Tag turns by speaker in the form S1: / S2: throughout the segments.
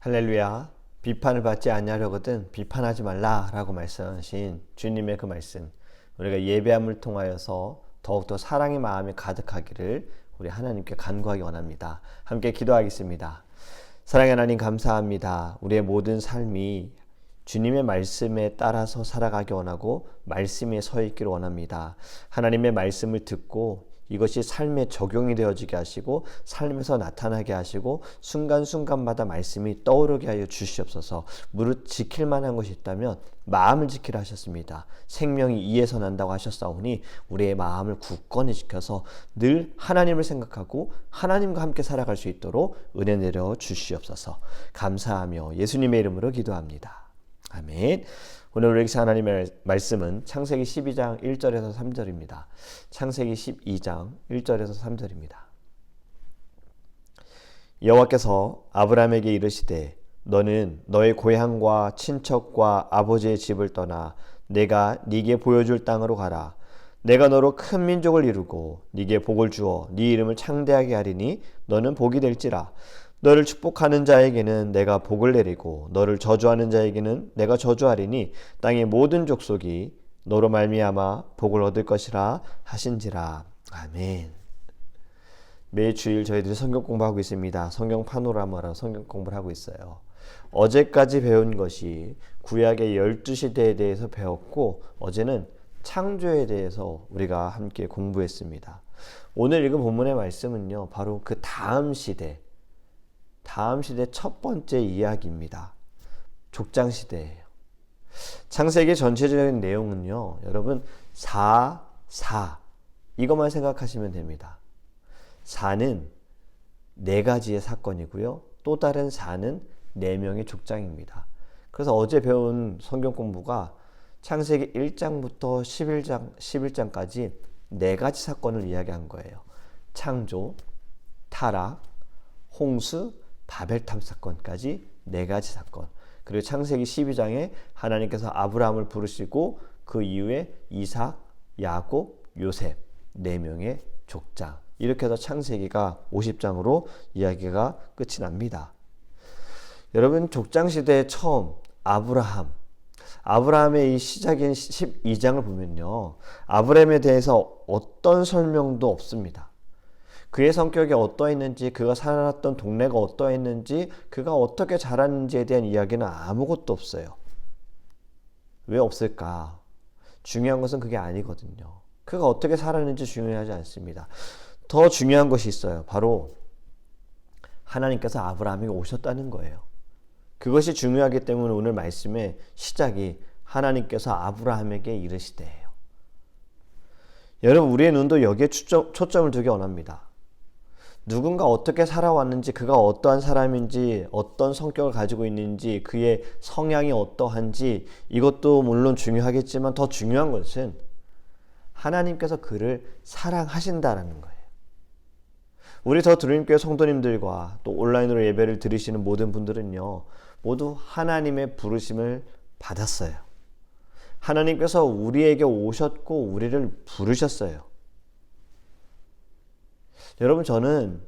S1: 할렐루야. 비판을 받지 아니하려거든 비판하지 말라라고 말씀하신 주님의 그 말씀, 우리가 예배함을 통하여서 더욱더 사랑의 마음이 가득하기를 우리 하나님께 간구하기 원합니다. 함께 기도하겠습니다. 사랑의 하나님, 감사합니다. 우리의 모든 삶이 주님의 말씀에 따라서 살아가기 원하고 말씀에 서 있기를 원합니다. 하나님의 말씀을 듣고 이것이 삶에 적용이 되어지게 하시고 삶에서 나타나게 하시고 순간순간마다 말씀이 떠오르게 하여 주시옵소서. 무릇 지킬 만한 것이 있다면 마음을 지키라 하셨습니다. 생명이 이에서 난다고 하셨사오니 우리의 마음을 굳건히 지켜서 늘 하나님을 생각하고 하나님과 함께 살아갈 수 있도록 은혜 내려 주시옵소서. 감사하며 예수님의 이름으로 기도합니다. 아멘. 오늘 우리에게 하나님의 말씀은 창세기 12장 1절에서 3절입니다. 창세기 12장 1절에서 3절입니다. 여호와께서 아브라함에게 이르시되 너는 너의 고향과 친척과 아버지의 집을 떠나 내가 네게 보여줄 땅으로 가라. 내가 너로 큰 민족을 이루고 네게 복을 주어 네 이름을 창대하게 하리니 너는 복이 될지라. 너를 축복하는 자에게는 내가 복을 내리고 너를 저주하는 자에게는 내가 저주하리니 땅의 모든 족속이 너로 말미암아 복을 얻을 것이라 하신지라. 아멘. 매일 주일 저희들이 성경 공부하고 있습니다. 성경 파노라마로 성경 공부를 하고 있어요. 어제까지 배운 것이 구약의 12시대에 대해서 배웠고, 어제는 창조에 대해서 우리가 함께 공부했습니다. 오늘 읽은 본문의 말씀은요, 바로 그 다음 시대 첫 번째 이야기입니다. 족장시대예요. 창세기 전체적인 내용은요, 여러분 4 이것만 생각하시면 됩니다. 4는 4가지의 사건이고요, 또 다른 4는 4명의 족장입니다. 그래서 어제 배운 성경 공부가 창세기 1장부터 11장까지 4가지 사건을 이야기한 거예요. 창조, 타락, 홍수, 바벨탑 사건까지 4가지 사건. 그리고 창세기 12장에 하나님께서 아브라함을 부르시고 그 이후에 이삭, 야곱, 요셉 4명의 족장. 이렇게 해서 창세기가 50장으로 이야기가 끝이 납니다. 여러분, 족장 시대의 처음 아브라함의 이 시작인 12장을 보면요, 아브라함에 대해서 어떤 설명도 없습니다. 그의 성격이 어떠했는지, 그가 살았던 동네가 어떠했는지, 그가 어떻게 자랐는지에 대한 이야기는 아무것도 없어요. 왜 없을까? 중요한 것은 그게 아니거든요. 그가 어떻게 살았는지 중요하지 않습니다. 더 중요한 것이 있어요. 바로 하나님께서 아브라함에게 오셨다는 거예요. 그것이 중요하기 때문에 오늘 말씀의 시작이 하나님께서 아브라함에게 이르시되예요. 여러분, 우리의 눈도 여기에 초점을 두기 원합니다. 누군가 어떻게 살아왔는지, 그가 어떠한 사람인지, 어떤 성격을 가지고 있는지, 그의 성향이 어떠한지, 이것도 물론 중요하겠지만 더 중요한 것은 하나님께서 그를 사랑하신다라는 거예요. 우리 저 드림교회 성도님들과 또 온라인으로 예배를 드리시는 모든 분들은요, 모두 하나님의 부르심을 받았어요. 하나님께서 우리에게 오셨고 우리를 부르셨어요. 여러분, 저는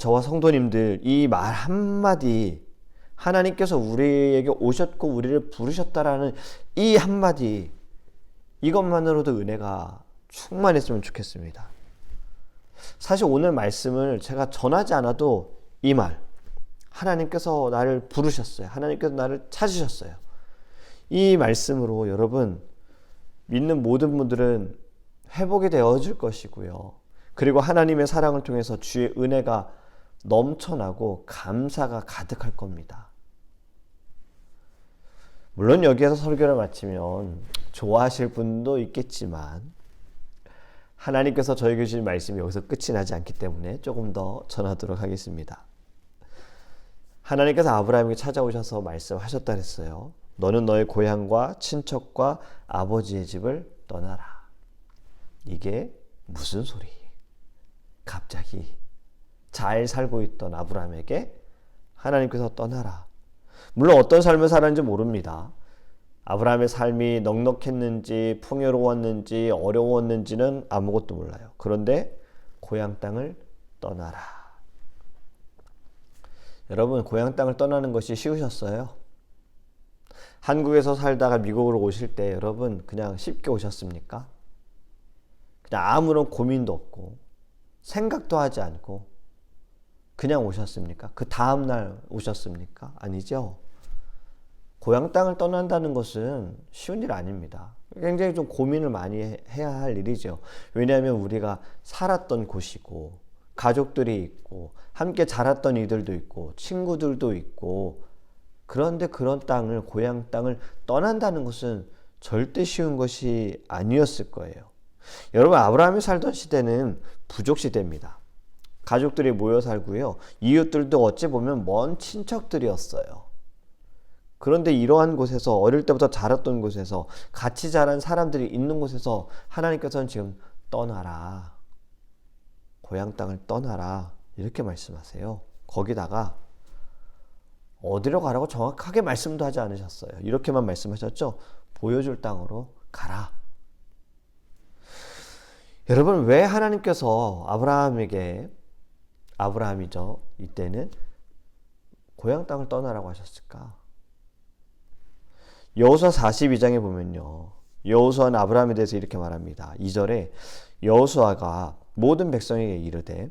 S1: 저와 성도님들 이 말 한마디, 하나님께서 우리에게 오셨고 우리를 부르셨다라는 이 한마디, 이것만으로도 은혜가 충만했으면 좋겠습니다. 사실 오늘 말씀을 제가 전하지 않아도 이 말, 하나님께서 나를 부르셨어요. 하나님께서 나를 찾으셨어요. 이 말씀으로 여러분, 믿는 모든 분들은 회복이 되어질 것이고요. 그리고 하나님의 사랑을 통해서 주의 은혜가 넘쳐나고 감사가 가득할 겁니다. 물론 여기에서 설교를 마치면 좋아하실 분도 있겠지만 하나님께서 저에게 주신 말씀이 여기서 끝이 나지 않기 때문에 조금 더 전하도록 하겠습니다. 하나님께서 아브라함에게 찾아오셔서 말씀하셨다 했어요. 너는 너의 고향과 친척과 아버지의 집을 떠나라. 이게 무슨 소리? 갑자기 잘 살고 있던 아브라함에게 하나님께서 떠나라. 물론 어떤 삶을 살았는지 모릅니다. 아브라함의 삶이 넉넉했는지 풍요로웠는지 어려웠는지는 아무것도 몰라요. 그런데 고향 땅을 떠나라. 여러분, 고향 땅을 떠나는 것이 쉬우셨어요? 한국에서 살다가 미국으로 오실 때 여러분 그냥 쉽게 오셨습니까? 그냥 아무런 고민도 없고 생각도 하지 않고 그냥 오셨습니까? 그 다음날 오셨습니까? 아니죠. 고향 땅을 떠난다는 것은 쉬운 일 아닙니다. 굉장히 좀 고민을 많이 해야 할 일이죠. 왜냐하면 우리가 살았던 곳이고 가족들이 있고 함께 자랐던 이들도 있고 친구들도 있고, 그런데 그런 땅을, 고향 땅을 떠난다는 것은 절대 쉬운 것이 아니었을 거예요. 여러분, 아브라함이 살던 시대는 부족 시대입니다. 가족들이 모여 살고요. 이웃들도 어찌 보면 먼 친척들이었어요. 그런데 이러한 곳에서, 어릴 때부터 자랐던 곳에서, 같이 자란 사람들이 있는 곳에서 하나님께서는 지금 떠나라, 고향 땅을 떠나라, 이렇게 말씀하세요. 거기다가 어디로 가라고 정확하게 말씀도 하지 않으셨어요. 이렇게만 말씀하셨죠. 보여줄 땅으로 가라. 여러분, 왜 하나님께서 아브라함이죠, 이때는 고향 땅을 떠나라고 하셨을까? 여호수아 42장에 보면요, 여호수아는 아브라함에 대해서 이렇게 말합니다. 2절에 여호수아가 모든 백성에게 이르되,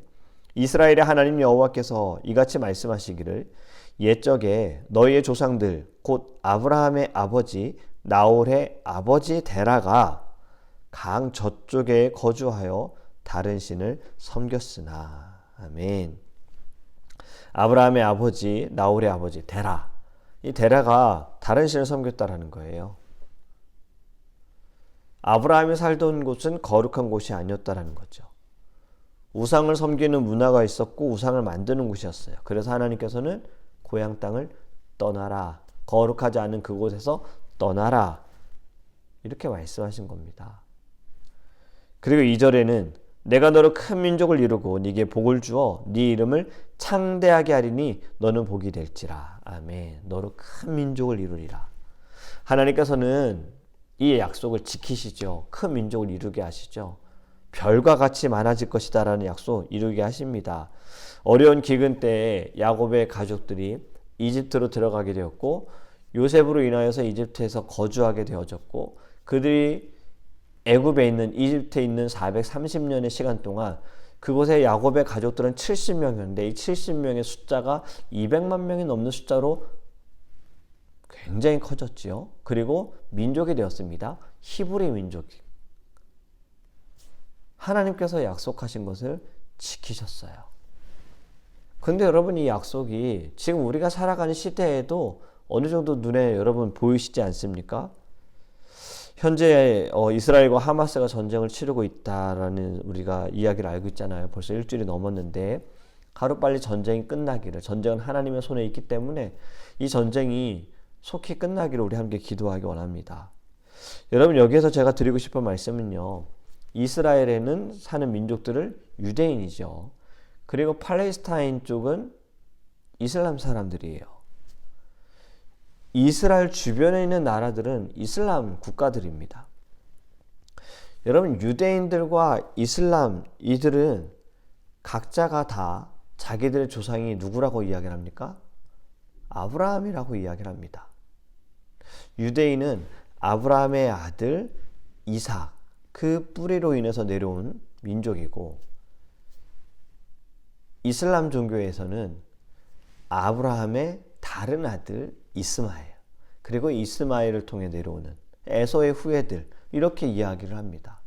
S1: 이스라엘의 하나님 여호와께서 이같이 말씀하시기를, 옛적에 너희의 조상들 곧 아브라함의 아버지 나홀의 아버지 데라가 강 저쪽에 거주하여 다른 신을 섬겼으나. 아멘. 아브라함의 아버지 나홀의 아버지 데라, 이 데라가 다른 신을 섬겼다라는 거예요. 아브라함이 살던 곳은 거룩한 곳이 아니었다라는 거죠. 우상을 섬기는 문화가 있었고 우상을 만드는 곳이었어요. 그래서 하나님께서는 고향 땅을 떠나라, 거룩하지 않은 그곳에서 떠나라, 이렇게 말씀하신 겁니다. 그리고 2절에는 내가 너로 큰 민족을 이루고 네게 복을 주어 네 이름을 창대하게 하리니 너는 복이 될지라. 아멘. 너로 큰 민족을 이루리라. 하나님께서는 이 약속을 지키시죠. 큰 민족을 이루게 하시죠. 별과 같이 많아질 것이다 라는 약속 이루게 하십니다. 어려운 기근 때에 야곱의 가족들이 이집트로 들어가게 되었고, 요셉으로 인하여서 이집트에서 거주하게 되어졌고, 그들이 애굽에 있는, 이집트에 있는 430년의 시간 동안 그곳에 야곱의 가족들은 70명이었는데 이 70명의 숫자가 200만 명이 넘는 숫자로 굉장히 커졌지요. 그리고 민족이 되었습니다. 히브리 민족이. 하나님께서 약속하신 것을 지키셨어요. 근데 여러분, 이 약속이 지금 우리가 살아가는 시대에도 어느 정도 눈에 여러분 보이시지 않습니까? 현재 이스라엘과 하마스가 전쟁을 치르고 있다라는 우리가 이야기를 알고 있잖아요. 벌써 일주일이 넘었는데 하루빨리 전쟁이 끝나기를, 전쟁은 하나님의 손에 있기 때문에 이 전쟁이 속히 끝나기를 우리 함께 기도하기 원합니다. 여러분, 여기에서 제가 드리고 싶은 말씀은요, 이스라엘에는 사는 민족들을 유대인이죠. 그리고 팔레스타인 쪽은 이슬람 사람들이에요. 이스라엘 주변에 있는 나라들은 이슬람 국가들입니다. 여러분, 유대인들과 이슬람, 이들은 각자가 다 자기들의 조상이 누구라고 이야기를 합니까? 아브라함이라고 이야기를 합니다. 유대인은 아브라함의 아들 이삭, 그 뿌리로 인해서 내려온 민족이고, 이슬람 종교에서는 아브라함의 다른 아들 이스마엘, 그리고 이스마엘을 통해 내려오는 에서의 후예들, 이렇게 이야기를 합니다.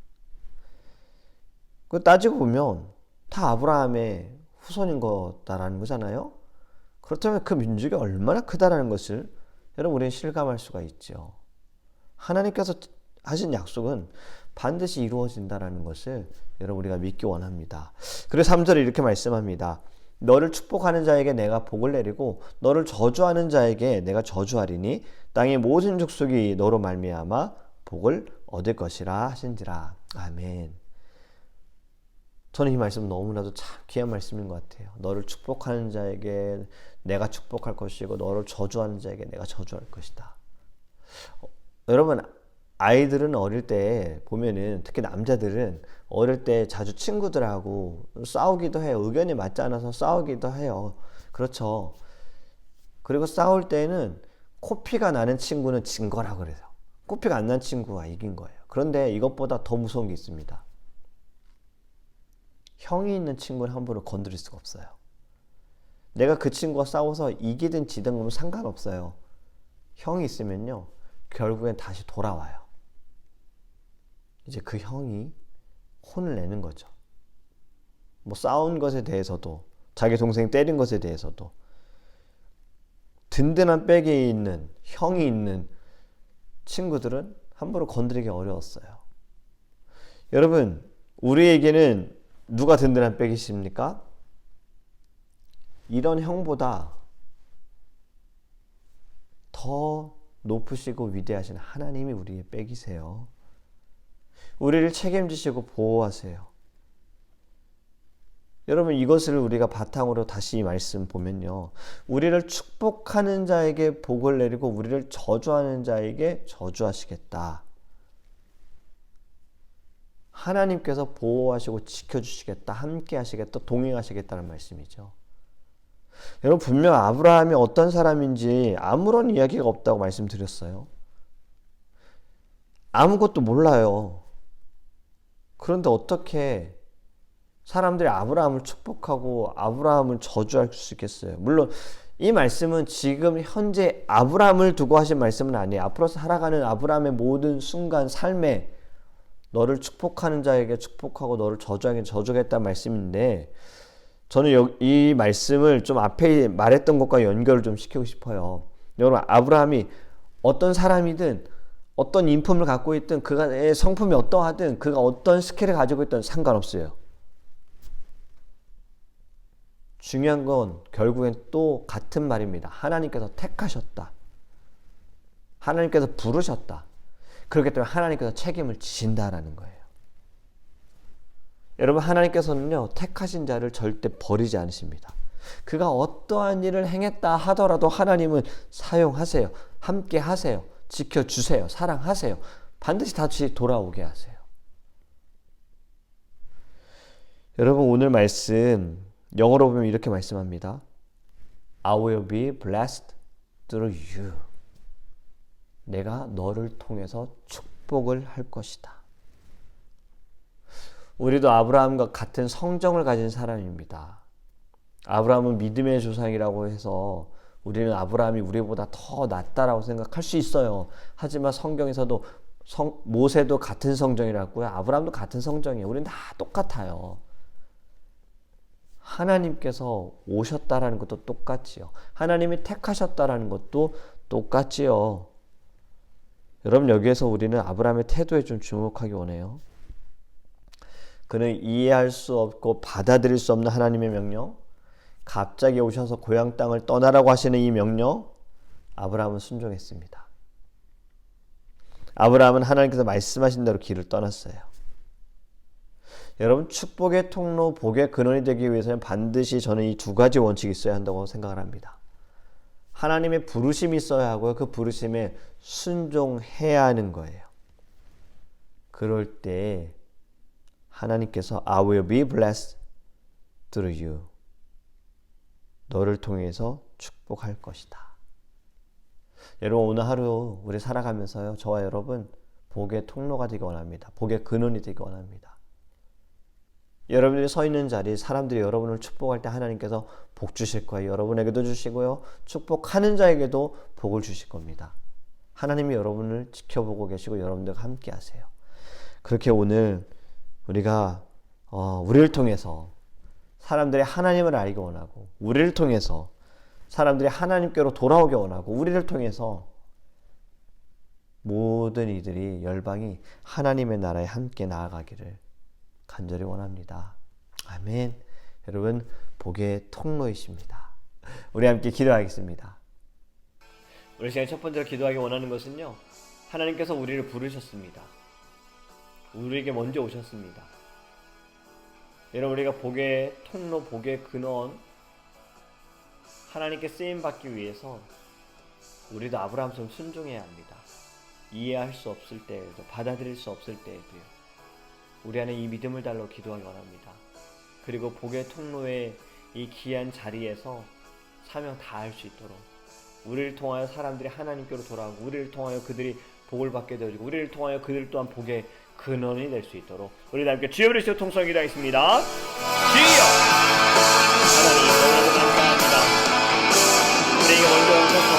S1: 따지고 보면 다 아브라함의 후손인 거다라는 거잖아요. 그렇다면 그 민족이 얼마나 크다라는 것을 여러분, 우리는 실감할 수가 있죠. 하나님께서 하신 약속은 반드시 이루어진다라는 것을 여러분, 우리가 믿기 원합니다. 그래서 3절에 이렇게 말씀합니다. 너를 축복하는 자에게 내가 복을 내리고 너를 저주하는 자에게 내가 저주하리니 땅의 모든 족속이 너로 말미암아 복을 얻을 것이라 하신지라. 아멘. 저는 이 말씀 너무나도 참 귀한 말씀인 것 같아요. 너를 축복하는 자에게 내가 축복할 것이고 너를 저주하는 자에게 내가 저주할 것이다. 여러분, 아이들은 어릴 때 보면은, 특히 남자들은 어릴 때 자주 친구들하고 싸우기도 해요. 의견이 맞지 않아서 싸우기도 해요. 그렇죠. 그리고 싸울 때는 코피가 나는 친구는 진 거라 그래서 코피가 안 난 친구가 이긴 거예요. 그런데 이것보다 더 무서운 게 있습니다. 형이 있는 친구는 함부로 건드릴 수가 없어요. 내가 그 친구와 싸워서 이기든 지든 그러면 상관없어요. 형이 있으면요, 결국엔 다시 돌아와요. 이제 그 형이 혼을 내는 거죠. 뭐 싸운 것에 대해서도, 자기 동생 때린 것에 대해서도. 든든한 백에 있는 형이 있는 친구들은 함부로 건드리기 어려웠어요. 여러분, 우리에게는 누가 든든한 백이십니까? 이런 형보다 더 높으시고 위대하신 하나님이 우리의 백이세요. 우리를 책임지시고 보호하세요. 여러분, 이것을 우리가 바탕으로 다시 이 말씀 보면요, 우리를 축복하는 자에게 복을 내리고 우리를 저주하는 자에게 저주하시겠다. 하나님께서 보호하시고 지켜주시겠다, 함께 하시겠다, 동행하시겠다는 말씀이죠. 여러분, 분명 아브라함이 어떤 사람인지 아무런 이야기가 없다고 말씀드렸어요. 아무것도 몰라요. 그런데 어떻게 사람들이 아브라함을 축복하고 아브라함을 저주할 수 있겠어요? 물론 이 말씀은 지금 현재 아브라함을 두고 하신 말씀은 아니에요. 앞으로 살아가는 아브라함의 모든 순간 삶에 너를 축복하는 자에게 축복하고 너를 저주하게 저주하겠다는 말씀인데, 저는 이 말씀을 좀 앞에 말했던 것과 연결을 좀 시키고 싶어요. 여러분, 아브라함이 어떤 사람이든 어떤 인품을 갖고 있든 그의 성품이 어떠하든 그가 어떤 스킬을 가지고 있든 상관없어요. 중요한 건 결국엔 또 같은 말입니다. 하나님께서 택하셨다. 하나님께서 부르셨다. 그렇기 때문에 하나님께서 책임을 지신다라는 거예요. 여러분, 하나님께서는요, 택하신 자를 절대 버리지 않으십니다. 그가 어떠한 일을 행했다 하더라도 하나님은 사용하세요. 함께 하세요. 지켜주세요. 사랑하세요. 반드시 다시 돌아오게 하세요. 여러분, 오늘 말씀 영어로 보면 이렇게 말씀합니다. I will be blessed through you. 내가 너를 통해서 축복을 할 것이다. 우리도 아브라함과 같은 성정을 가진 사람입니다. 아브라함은 믿음의 조상이라고 해서 우리는 아브라함이 우리보다 더 낫다라고 생각할 수 있어요. 하지만 성경에서도 모세도 같은 성정이라고요. 아브라함도 같은 성정이에요. 우리는 다 똑같아요. 하나님께서 오셨다라는 것도 똑같지요. 하나님이 택하셨다라는 것도 똑같지요. 여러분, 여기에서 우리는 아브라함의 태도에 좀 주목하기 원해요. 그는 이해할 수 없고 받아들일 수 없는 하나님의 명령, 갑자기 오셔서 고향 땅을 떠나라고 하시는 이 명령, 아브라함은 순종했습니다. 아브라함은 하나님께서 말씀하신 대로 길을 떠났어요. 여러분, 축복의 통로, 복의 근원이 되기 위해서는 반드시 저는 이 두 가지 원칙이 있어야 한다고 생각을 합니다. 하나님의 부르심이 있어야 하고요. 그 부르심에 순종해야 하는 거예요. 그럴 때 하나님께서 I will be blessed through you. 너를 통해서 축복할 것이다. 여러분, 오늘 하루 우리 살아가면서요, 저와 여러분 복의 통로가 되기 원합니다. 복의 근원이 되기 원합니다. 여러분들이 서 있는 자리, 사람들이 여러분을 축복할 때 하나님께서 복 주실 거예요. 여러분에게도 주시고요, 축복하는 자에게도 복을 주실 겁니다. 하나님이 여러분을 지켜보고 계시고 여러분들과 함께 하세요. 그렇게 오늘 우리가 우리를 통해서 사람들이 하나님을 알기 원하고, 우리를 통해서 사람들이 하나님께로 돌아오기 원하고, 우리를 통해서 모든 이들이 열방이 하나님의 나라에 함께 나아가기를 간절히 원합니다. 아멘. 여러분, 복의 통로이십니다. 우리 함께 기도하겠습니다. 우리 시간 첫 번째로 기도하기 원하는 것은요, 하나님께서 우리를 부르셨습니다. 우리에게 먼저 오셨습니다. 여러분, 우리가 복의 통로, 복의 근원, 하나님께 쓰임받기 위해서 우리도 아브라함처럼 순종해야 합니다. 이해할 수 없을 때에도, 받아들일 수 없을 때에도요, 우리 안에 이 믿음을 달러 기도하기 원합니다. 그리고 복의 통로의 이 귀한 자리에서 사명 다할 수 있도록 우리를 통하여 사람들이 하나님께로 돌아오고 우리를 통하여 그들이 복을 받게 되어지고 우리를 통하여 그들 또한 복의 근원이 될 수 있도록 우리 함께 주여 그리스도 통성을 기도하겠습니다. 주여 하나님 너무나도 감사합니다. 우리에게 먼저 오셔서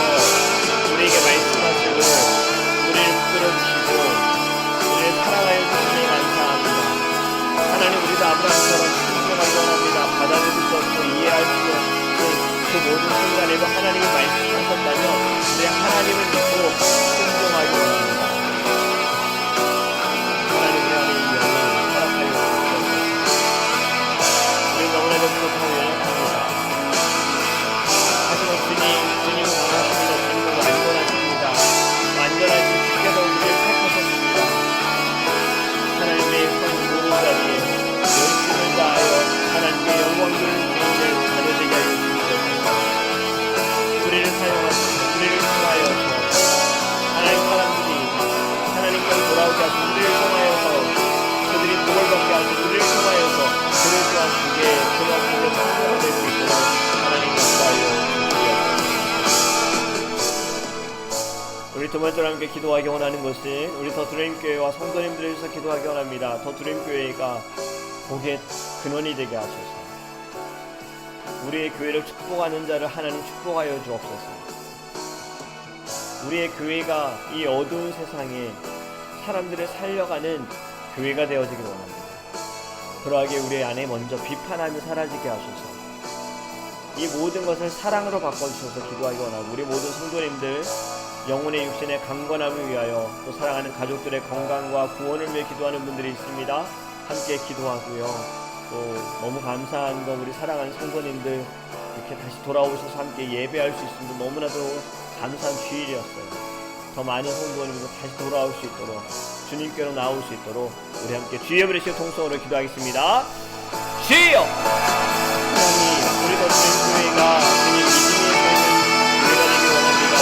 S1: 우리에게 말씀하시고 우리를 끌어주시고 우리를 사랑하여 주시니 감사합니다. 하나님 우리도 아브라함처럼 순종하기 원합니다. 받아들일 수 없고 이해할 수 없고 그 모든 순간에도 하나님이 말씀하셨다면 우리 하나님을 믿고 순종하기 원합니다. 하나님의 안에 이 영을 허락하여 주옵소서. 우리 너무나도 부족하고 연약합니다. 하지만 주님은 원하십니다. 주님은 완전하십니다. 완전하신 주께서 우리를 택하셨습니다. 하나님의 모든 자리에 열심을 다하여 하나님의 영광들을 가져지게 하여 주옵소서. 우리를 사용하셔서 우리를 통하여서 하나님 사람들이 하나님께로 돌아오게 하시고 우리를 통하여서 그들이 복을 받게 하시고 우리를 통하여서 그들 또한 주의 그런 복의 성도가 될 수 있도록 하나님 역사하여 주옵소서. 우리 두 번째로 함께 기도하기 원하는 것은 우리 더 드림교회와 성도님들을 위해서 기도하기 원합니다. 더 드림교회가 복의 근원이 되게 하소서. 우리의 교회를 축복하는 자를 하나님 축복하여 주옵소서. 우리의 교회가 이 어두운 세상에 사람들을 살려가는 교회가 되어지길 원합니다. 그러하게 우리 안에 먼저 비판함이 사라지게 하소서. 이 모든 것을 사랑으로 바꿔주셔서 기도하기 원하고 우리 모든 성도님들 영혼의 육신의 강건함을 위하여 또 사랑하는 가족들의 건강과 구원을 위해 기도하는 분들이 있습니다. 함께 기도하고요. 또 너무 감사한 건 우리 사랑하는 성도님들 이렇게 다시 돌아오셔서 함께 예배할 수 있음도 너무나도 감사한 주일이었어요. 더 많은 성도님들 다시 돌아올 수 있도록 주님께로 나올 수 있도록 우리 함께 주여 그리스도 통성으로 기도하겠습니다. 주여! 하나님 우리 거친 교회가 주님 믿음이 있는 교회가 되길 원합니다.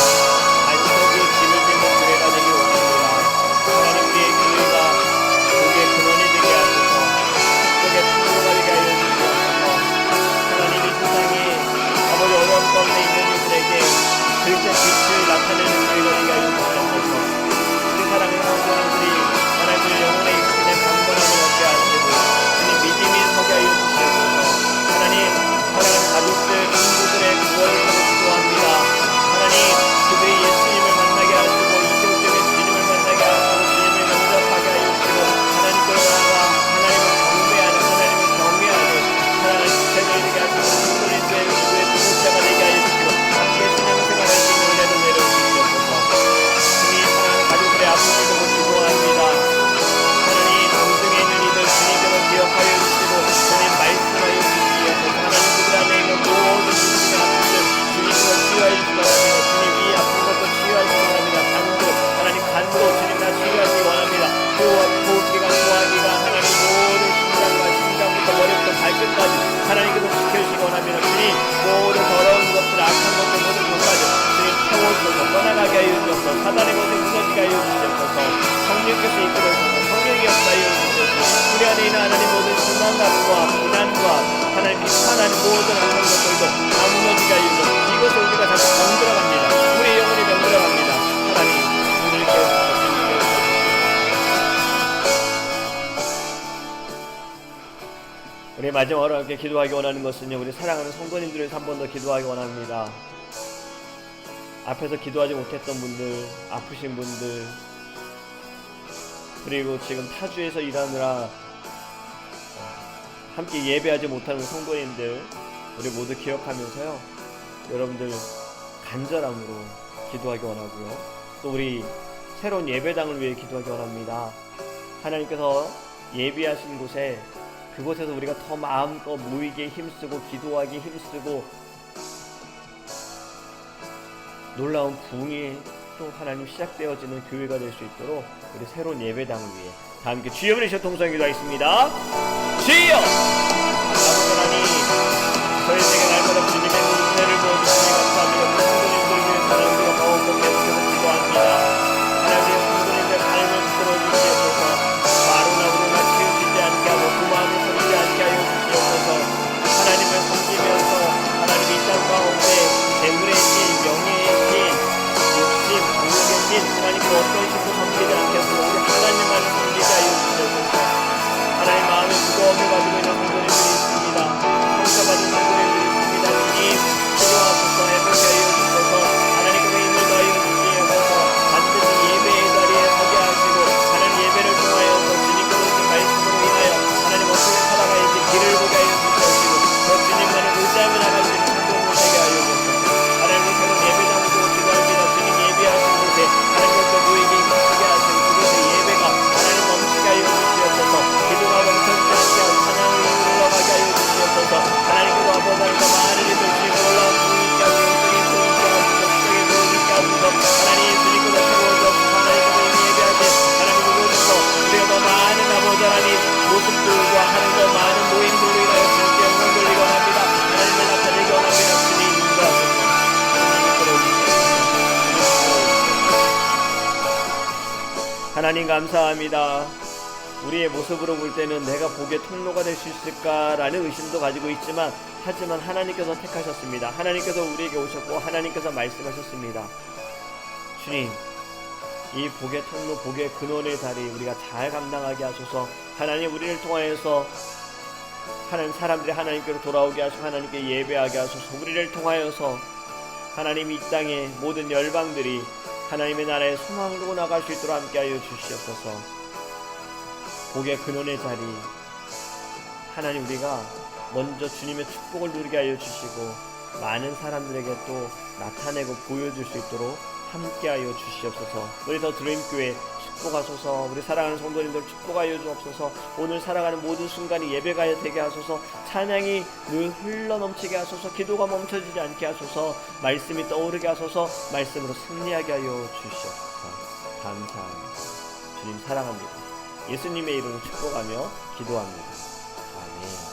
S1: 안석이 짐을 짓는 교회가 되길 원합니다. 하나님 우리의 교회가 복의 근원이 되게 하소서. 축복의 통로가 되게 하여 주시옵소서. 하나님 이 세상에 아버지 어려운 가운데 있는 이들에게 글자 빛을 나타내는 교회가 되게 하여 주시옵소서. 우리 사랑하는 성도님들이 하나님의 영혼의 육신의 강건함을 얻게 하시고 주님 믿음이 서게 하여 주시옵소서. 하나님 사랑하는 가족들, 친구들의 구원을 위해 기도합니다. 하나님 그들이 예수님을 만나게 하시고 이교적인 주님을 만나게 하시고 주님을 영접하게 하여 주시고 하나님께로 나아가 하나님을 경배하는 하나님을 경외하는 사랑하는 지체들이 되게 하시고 성도님들의 기도의 동역자가 되게 하여 주시고 함께 신앙생활할 수 있는 은혜도 내려주시옵소서. 주님 사랑하는 가족들의 아픔을 보고 기도합니다. 하나님 동등에 있는 이들 주님께로 기억하여 주시고 주님 말씀하여 주시옵소서. 하나님 그들 안에 있는 모든 육신의 아픔들 주님께로 치유하여 주시기 바랍니다. 주님 이 아픈 것도 치유하시기 바랍니다. 간도 하나님 간도 주님 다 치유하시기 원합니다. 호흡기관, 소화기관 하나님 모든 심장부터 머리부터 발끝까지 하나님께서 지켜주시기 원합니다. 주님 모든 더러운 것들 악한 것들 모든 것까지 주님 태워주셔서 떠나가게 하여 주셔서 사단의 것을 무너지게 하여 주셔서 성령께서 이끌어주셔서 성령이 역사하여 주셔서 우리 안에 있는 하나님 모든 순환감과 비난과 하나님 비판하는 모든 악한 것들도 다 무너지게 하여 주셔서 이것을 우리가 다시 병들어갑니다. 우리의 영혼이 병들어갑니다. 하나님 우리를 우리 마지막으로 함께 기도하기 원하는 것은요 우리 사랑하는 성도님들을 위해서 한 번 더 기도하기 원합니다. 앞에서 기도하지 못했던 분들, 아프신 분들, 그리고 지금 타주에서 일하느라 함께 예배하지 못하는 성도님들 우리 모두 기억하면서요 여러분들 간절함으로 기도하기 원하고요 또 우리 새로운 예배당을 위해 기도하기 원합니다. 하나님께서 예비하신 곳에 그곳에서 우리가 더 마음껏 모이기에 힘쓰고 기도하기 힘쓰고 놀라운 부흥이 또 하나님 시작되어지는 교회가 될 수 있도록 우리 새로운 예배당을 위해 다 함께 주여 그리스도 통성으로 기도하겠습니다. 주여! 아버지 하나님 저희에게 날마다 주님의 은혜를 부어주시니 감사합니다. 우리 성도님들을 위해서 하나님과 더욱더 계속해서 기도합니다. 하나님의 성도님들의 삶을 붙들어주시옵소서. 마루나 우루나 치우치지 않게 하고 그 마음을 버리지 않게 하여 주시옵소서. 하나님을 섬기면서 하나님의 이 땅 가운데 재물의 신, 명예의 신 하나님 감사합니다. 우리의 모습으로 볼 때는 내가 복의 통로가 될 수 있을까라는 의심도 가지고 있지만, 하지만 하나님께서 택하셨습니다. 하나님께서 우리에게 오셨고 하나님께서 말씀하셨습니다. 주님, 이 복의 통로, 복의 근원의 자리 우리가 잘 감당하게 하소서. 하나님, 우리를 통하여서 하나님 사람들이 하나님께로 돌아오게 하시고 하나님께 예배하게 하소서. 우리를 통하여서 하나님 이 땅의 모든 열방들이 하나님의 나라의 소망으로 나갈 수 있도록 함께하여 주시옵소서. 복의 근원의 자리, 하나님, 우리가 먼저 주님의 축복을 누리게 하여 주시고 많은 사람들에게 또 나타내고 보여줄 수 있도록 함께하여 주시옵소서. 우리 더 드림교회 축복하소서. 우리 사랑하는 성도님들 축복하여 주옵소서. 오늘 살아가는 모든 순간이 예배가 되게 하소서. 찬양이 늘 흘러넘치게 하소서. 기도가 멈춰지지 않게 하소서. 말씀이 떠오르게 하소서. 말씀으로 승리하게 하여 주시옵소서. 감사합니다. 주님 사랑합니다. 예수님의 이름으로 축복하며 기도합니다. 아멘.